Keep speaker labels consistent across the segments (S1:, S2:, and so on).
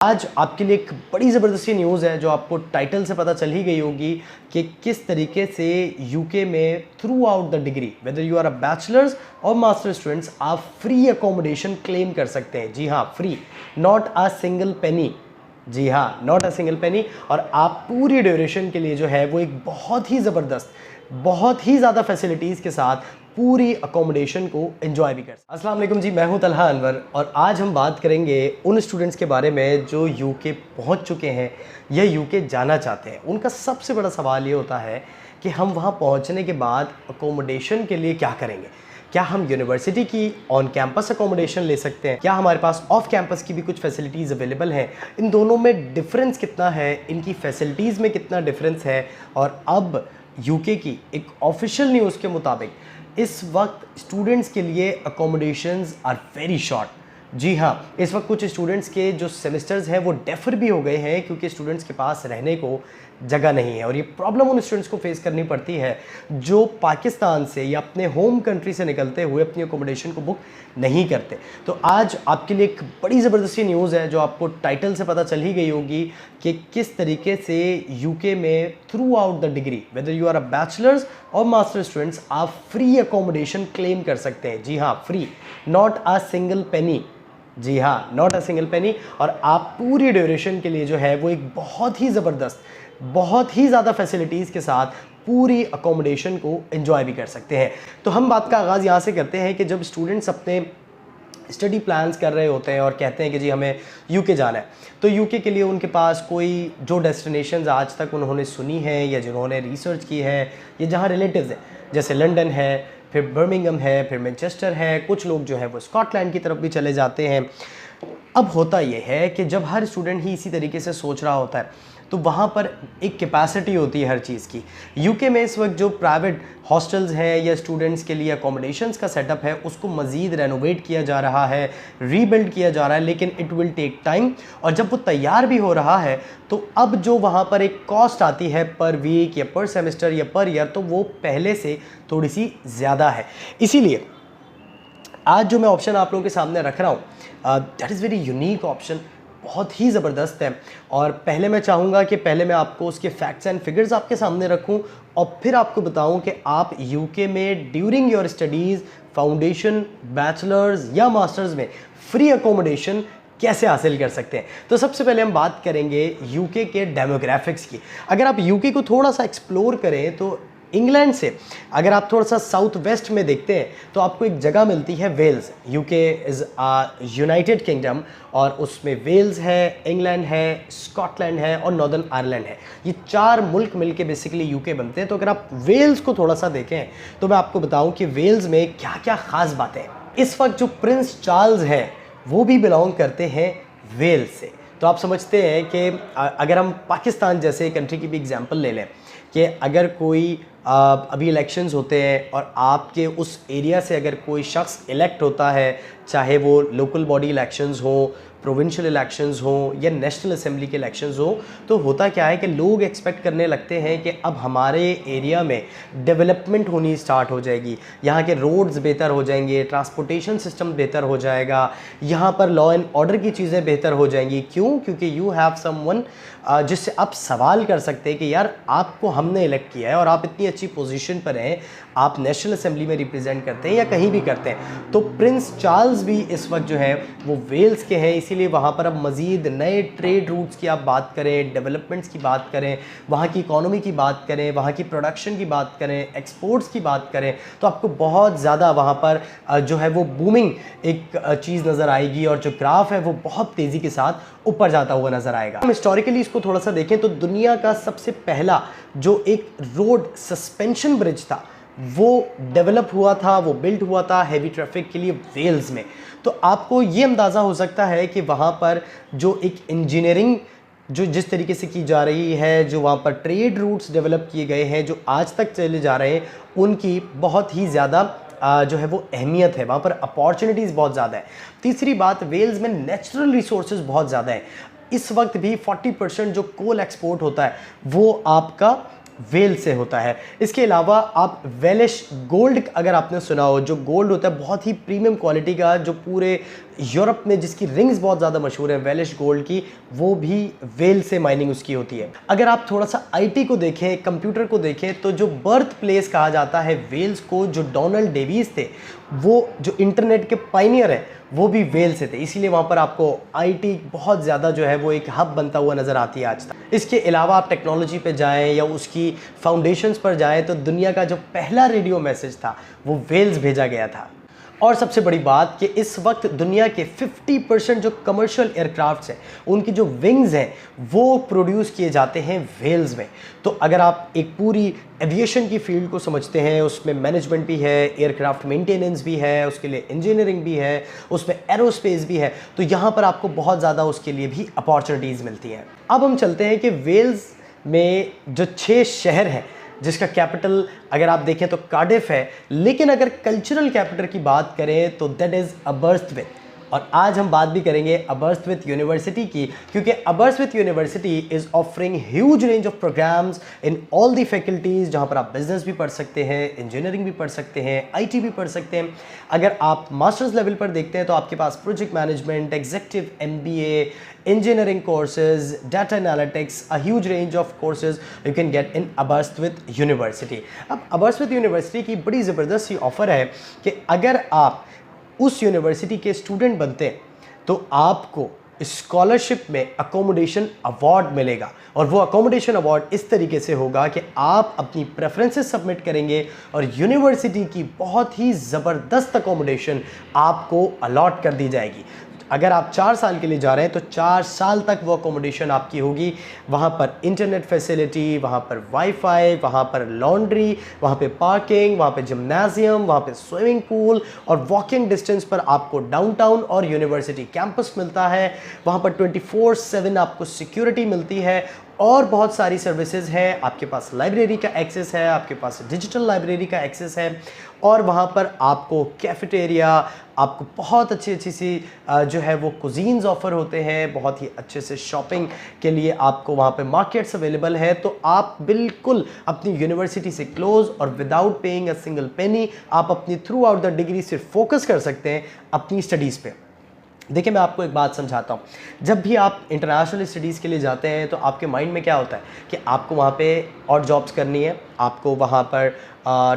S1: आज आपके लिए एक बड़ी ज़बरदस्ती न्यूज़ है जो आपको टाइटल से पता चल ही गई होगी कि किस तरीके से यूके में throughout the degree whether you are a bachelors और मास्टर स्टूडेंट्स आप फ्री अकोमोडेशन क्लेम कर सकते हैं। जी हाँ, free, not a single penny. जी हाँ, नॉट अ सिंगल पेनी। और आप पूरी ड्यूरेशन के लिए जो है वो एक बहुत ही ज़बरदस्त, बहुत ही ज़्यादा फैसिलिटीज़ के साथ पूरी अकोमोडेशन को एंजॉय भी कर सकते हैं। अस्सलाम वालेकुम जी, मैं हूं तलहा अनवर और आज हम बात करेंगे उन स्टूडेंट्स के बारे में जो यूके पहुंच चुके हैं या यूके जाना चाहते हैं। उनका सबसे बड़ा सवाल ये होता है कि हम वहां पहुंचने के बाद अकोमोडेशन के लिए क्या करेंगे। क्या हम यूनिवर्सिटी की ऑन कैंपस अकोमोडेशन ले सकते हैं? क्या हमारे पास ऑफ कैंपस की भी कुछ फैसिलिटीज़ अवेलेबल हैं? इन दोनों में डिफरेंस कितना है, इनकी फैसिलिटीज़ में कितना डिफरेंस है? और अब यूके की एक ऑफिशियल न्यूज़ के मुताबिक इस वक्त स्टूडेंट्स के लिए अकोमोडेशंस आर वेरी शॉर्ट। जी हाँ, इस वक्त कुछ स्टूडेंट्स के जो सेमेस्टर्स हैं वो डेफर भी हो गए हैं क्योंकि स्टूडेंट्स के पास रहने को जगह नहीं है। और ये प्रॉब्लम उन स्टूडेंट्स को फेस करनी पड़ती है जो पाकिस्तान से या अपने होम कंट्री से निकलते हुए अपनी अकोमोडेशन को बुक नहीं करते। तो आज आपके लिए एक बड़ी ज़बरदस्ती न्यूज़ है जो आपको टाइटल से पता चल ही गई होगी कि किस तरीके से यूके में throughout the degree whether you are a bachelors और मास्टर स्टूडेंट्स आप फ्री अकोमोडेशन क्लेम कर सकते हैं। जी हाँ, free, not a single penny. जी हाँ, नॉट अ सिंगल पेनी। और आप पूरी ड्यूरेशन के लिए जो है वो एक बहुत ही ज़बरदस्त, बहुत ही ज़्यादा फैसिलिटीज़ के साथ पूरी अकोमोडेशन को एंजॉय भी कर सकते हैं। तो हम बात का आगाज़ यहाँ से करते हैं कि जब स्टूडेंट्स अपने स्टडी प्लान्स कर रहे होते हैं और कहते हैं कि जी हमें यूके जाना है, तो यूके के लिए उनके पास कोई जो डेस्टिनेशंस आज तक उन्होंने सुनी है या जिन्होंने रिसर्च की है या जहाँ रिलेटिव्स हैं, जैसे लंदन है, फिर बर्मिंघम है, फिर मैनचेस्टर है, कुछ लोग जो है वो स्कॉटलैंड की तरफ भी चले जाते हैं। अब होता यह है कि जब हर स्टूडेंट ही इसी तरीके से सोच रहा होता है तो वहाँ पर एक कैपेसिटी होती है हर चीज़ की। यूके में इस वक्त जो प्राइवेट हॉस्टल्स हैं या स्टूडेंट्स के लिए अकोमोडेशंस का सेटअप है उसको मज़ीद रेनोवेट किया जा रहा है, रीबिल्ड किया जा रहा है, लेकिन इट विल टेक टाइम। और जब वो तैयार भी हो रहा है तो अब जो वहाँ पर एक कॉस्ट आती है पर वीक या पर सेमेस्टर या पर ईयर, तो वो पहले से थोड़ी सी ज़्यादा है। इसीलिए आज जो मैं ऑप्शन आप लोगों के सामने रख रहा हूँ that is very unique option, बहुत ही ज़बरदस्त है। और पहले मैं चाहूँगा कि पहले मैं आपको उसके फैक्ट्स एंड फिगर्स आपके सामने रखूँ और फिर आपको बताऊँ कि आप यूके में during your studies foundation, bachelors या मास्टर्स में फ्री अकोमोडेशन कैसे हासिल कर सकते हैं। तो सबसे पहले हम बात करेंगे यूके के डेमोग्राफिक्स की। अगर आप यूके को थोड़ा सा एक्सप्लोर करें तो इंग्लैंड से अगर आप थोड़ा सा साउथ वेस्ट में देखते हैं तो आपको एक जगह मिलती है Wales. UK is a United Kingdom और उसमें वेल्स है, इंग्लैंड है, स्कॉटलैंड है और नॉर्दर्न आयरलैंड है। ये चार मुल्क मिलके बेसिकली यूके बनते हैं। तो अगर आप वेल्स को थोड़ा सा देखें तो मैं आपको बताऊं कि वेल्स में क्या क्या ख़ास बातें हैं। इस वक्त जो प्रिंस चार्ल्स हैं वो भी बिलोंग करते हैं वेल्स से। तो आप समझते हैं कि अगर हम पाकिस्तान जैसे कंट्री की भी एग्जांपल ले लें कि अगर कोई अभी इलेक्शंस होते हैं और आपके उस एरिया से अगर कोई शख्स इलेक्ट होता है, चाहे वो लोकल बॉडी इलेक्शंस हो, प्रोविंशियल इलेक्शंस हो या नेशनल असेंबली के इलेक्शंस हो, तो होता क्या है कि लोग एक्सपेक्ट करने लगते हैं कि अब हमारे एरिया में डेवलपमेंट होनी स्टार्ट हो जाएगी, यहाँ के रोड्स बेहतर हो जाएंगे, ट्रांसपोर्टेशन सिस्टम बेहतर हो जाएगा, यहाँ पर लॉ एंड ऑर्डर की चीज़ें बेहतर हो जाएंगी। क्यों? क्योंकि यू हैव समवन जिससे आप सवाल कर सकते हैं कि यार आपको हमने इलेक्ट किया है और आप इतनी अच्छी पोजीशन पर हैं, आप नेशनल असेंबली में रिप्रेजेंट करते हैं या कहीं भी करते हैं। तो प्रिंस चार्ल्स भी इस वक्त जो है वो वेल्स के हैं, इसीलिए वहाँ पर अब मज़ीद नए ट्रेड रूट्स की आप बात करें, डेवलपमेंट्स की बात करें, वहाँ की इकॉनमी की बात करें, वहाँ की प्रोडक्शन की बात करें, एक्सपोर्ट्स की बात करें, तो आपको बहुत ज़्यादा वहाँ पर जो है वो बूमिंग एक चीज़ नज़र आएगी और जो ग्राफ है वो बहुत तेज़ी के साथ ऊपर जाता हुआ नज़र आएगा। हम हिस्टोरिकली इसको थोड़ा सा देखें तो दुनिया का सबसे पहला जो एक रोड सस्पेंशन ब्रिज था वो डेवलप हुआ था, वो बिल्ट हुआ था हैवी ट्रैफिक के लिए वेल्स में। तो आपको ये अंदाज़ा हो सकता है कि वहाँ पर जो एक इंजीनियरिंग जो जिस तरीके से की जा रही है, जो वहाँ पर ट्रेड रूट्स डेवलप किए गए हैं जो आज तक चले जा रहे हैं, उनकी बहुत ही ज़्यादा जो है वो अहमियत है, वहाँ पर अपॉर्चुनिटीज़ बहुत ज़्यादा है। तीसरी बात, वेल्स में नेचुरल रिसोर्सेज बहुत ज़्यादा है। इस वक्त भी 40% जो कोल एक्सपोर्ट होता है वो आपका वेल से होता है। इसके अलावा आप वेलिश गोल्ड, अगर आपने सुना हो, जो गोल्ड होता है बहुत ही प्रीमियम क्वालिटी का, जो पूरे यूरोप में जिसकी रिंग्स बहुत ज़्यादा मशहूर है वेलिश गोल्ड की, वो भी वेल से माइनिंग उसकी होती है। अगर आप थोड़ा सा आईटी को देखें, कंप्यूटर को देखें, तो जो बर्थ प्लेस कहा जाता है वेल्स को, जो डोनाल्ड डेविस थे, वो जो इंटरनेट के पायनियर है, वो भी वेल से थे। इसीलिए वहाँ पर आपको आईटी बहुत ज़्यादा जो है वो एक हब बनता हुआ नज़र आती है आज तक। इसके अलावा आप टेक्नोलॉजी पे जाएं या उसकी फाउंडेशंस पर जाएं तो दुनिया का जो पहला रेडियो मैसेज था वो वेल्स भेजा गया था। और सबसे बड़ी बात कि इस वक्त दुनिया के 50% जो कमर्शियल एयरक्राफ्ट्स हैं उनकी जो विंग्स हैं वो प्रोड्यूस किए जाते हैं वेल्स में। तो अगर आप एक पूरी एविएशन की फील्ड को समझते हैं, उसमें मैनेजमेंट भी है, एयरक्राफ्ट मेंटेनेंस भी है, उसके लिए इंजीनियरिंग भी है, उसमें एरोस्पेस भी है, तो यहाँ पर आपको बहुत ज़्यादा उसके लिए भी अपॉर्चुनिटीज़ मिलती हैं। अब हम चलते हैं कि वेल्स में जो 6 शहर हैं जिसका कैपिटल अगर आप देखें तो कार्डिफ है, लेकिन अगर कल्चरल कैपिटल की बात करें तो दैट इज़ अबर्स्थविथ। और आज हम बात भी करेंगे अबर्स्थविथ यूनिवर्सिटी की, क्योंकि Aberystwyth university is offering huge range of programs in all the faculties, जहाँ पर आप बिजनेस भी पढ़ सकते हैं, इंजीनियरिंग भी पढ़ सकते हैं, आईटी भी पढ़ सकते हैं। अगर आप मास्टर्स लेवल पर देखते हैं तो आपके पास project management, executive MBA, engineering courses, data analytics, a huge range of courses you can get in Aberystwyth University। अब Aberystwyth University की बड़ी ज़बरदस्त सी ऑफ़र है कि अगर आप उस यूनिवर्सिटी के स्टूडेंट बनते हैं तो आपको स्कॉलरशिप में अकोमोडेशन अवार्ड मिलेगा। और वो अकोमोडेशन अवार्ड इस तरीके से होगा कि आप अपनी प्रेफरेंसेस सबमिट करेंगे और यूनिवर्सिटी की बहुत ही ज़बरदस्त अकोमोडेशन आपको अलॉट कर दी जाएगी। अगर आप 4 साल के लिए जा रहे हैं तो 4 साल तक वो अकोमोडेशन आपकी होगी। वहाँ पर इंटरनेट फैसिलिटी, वहाँ पर वाईफाई, वहाँ पर लॉन्ड्री, वहाँ पे पार्किंग, वहाँ पे जिम्नाजियम, वहाँ पे स्विमिंग पूल और वॉकिंग डिस्टेंस पर आपको डाउनटाउन और यूनिवर्सिटी कैंपस मिलता है। वहाँ पर 24/7 आपको सिक्योरिटी मिलती है और बहुत सारी सर्विसेज हैं। आपके पास लाइब्रेरी का एक्सेस है, आपके पास डिजिटल लाइब्रेरी का एक्सेस है और वहाँ पर आपको कैफेटेरिया, आपको बहुत अच्छी सी जो है वो कुजीन्स ऑफ़र होते हैं, बहुत ही अच्छे से शॉपिंग के लिए आपको वहाँ पे मार्केट्स अवेलेबल है। तो आप बिल्कुल अपनी यूनिवर्सिटी से क्लोज और विदाउट पेइंग अ सिंगल पेनी आप अपनी थ्रू आउट द डिग्री सिर्फ फोकस कर सकते हैं अपनी स्टडीज़ पे। देखिए मैं आपको एक बात समझाता हूँ, जब भी आप इंटरनेशनल स्टडीज़ के लिए जाते हैं तो आपके माइंड में क्या होता है कि आपको वहाँ पे और जॉब्स करनी है, आपको वहाँ पर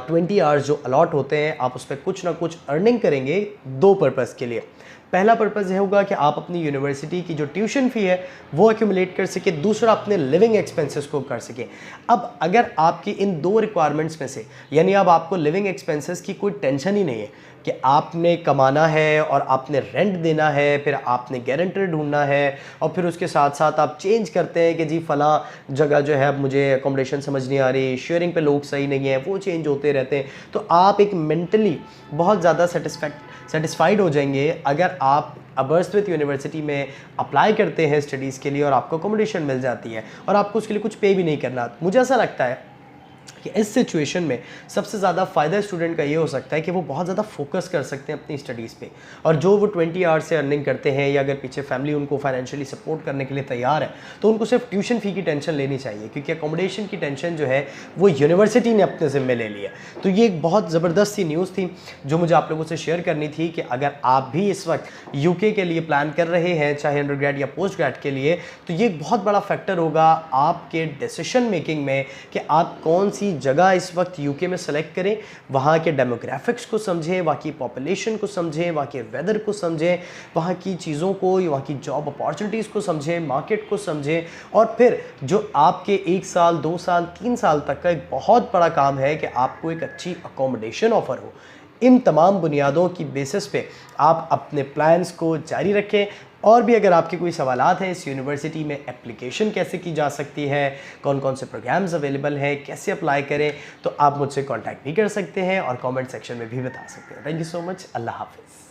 S1: 20 आवर्स जो अलॉट होते हैं आप उस पर कुछ ना कुछ अर्निंग करेंगे 2 पर्पज़ के लिए। पहला पर्पज़ यह होगा कि आप अपनी यूनिवर्सिटी की जो ट्यूशन फ़ी है वो एक्यूमुलेट कर सके, दूसरा अपने लिविंग एक्सपेंसेस को कर सके। अब अगर आपकी इन 2 रिक्वायरमेंट्स में से, यानी अब आपको लिविंग एक्सपेंसेस की कोई टेंशन ही नहीं है कि आपने कमाना है और आपने रेंट देना है, फिर आपने गारंटर ढूंढना है और फिर उसके साथ साथ आप चेंज करते हैं कि जी फ़लाँ जगह जो है अब मुझे अकोमोडेशन समझ नहीं आ रही, शेयरिंग पे लोग सही नहीं है, वो चेंज होते रहते हैं। तो आप एक मेंटली बहुत ज़्यादा सेटिस्फाइड हो जाएंगे अगर आप अबर्स्थविथ यूनिवर्सिटी में अप्लाई करते हैं स्टडीज़ के लिए और आपको अकोमोडेशन मिल जाती है और आपको उसके लिए कुछ पे भी नहीं करना। मुझे ऐसा लगता है कि इस सिचुएशन में सबसे ज़्यादा फ़ायदा स्टूडेंट का ये हो सकता है कि वो बहुत ज़्यादा फोकस कर सकते हैं अपनी स्टडीज़ पे। और जो वो 20 आवर्स से अर्निंग करते हैं या अगर पीछे फैमिली उनको फाइनेंशियली सपोर्ट करने के लिए तैयार है तो उनको सिर्फ ट्यूशन फ़ी की टेंशन लेनी चाहिए, क्योंकि अकोमोडेशन की टेंशन जो है वो यूनिवर्सिटी ने अपने ज़िम्मे ले लिया। तो ये एक बहुत ज़बरदस्त सी न्यूज़ थी जो मुझे आप लोगों से शेयर करनी थी कि अगर आप भी इस वक्त यूके के लिए प्लान कर रहे हैं, चाहे अंडर ग्रेड या पोस्ट ग्रेड के लिए, तो ये एक बहुत बड़ा फैक्टर होगा आपके डिसीजन मेकिंग में कि आप कौन सी जगह इस वक्त यूके में सेलेक्ट करें। वहाँ के डेमोग्राफिक्स को समझें, वहाँ की पॉपुलेशन को समझें, वहाँ के वेदर को समझें, वहाँ की चीज़ों को, वहाँ की जॉब अपॉर्चुनिटीज़ को समझें, मार्केट को समझें। और फिर जो आपके 1 साल 2 साल 3 साल तक का एक बहुत बड़ा काम है कि आपको एक अच्छी अकोमोडेशन ऑफ़र हो। इन तमाम बुनियादों की बेसिस पे आप अपने प्लान्स को जारी रखें। और भी अगर आपके कोई सवालात हैं, इस यूनिवर्सिटी में एप्लीकेशन कैसे की जा सकती है, कौन कौन से प्रोग्राम्स अवेलेबल हैं, कैसे अप्लाई करें, तो आप मुझसे कांटेक्ट भी कर सकते हैं और कमेंट सेक्शन में भी बता सकते हैं। Thank you so much. अल्लाह हाफिज़।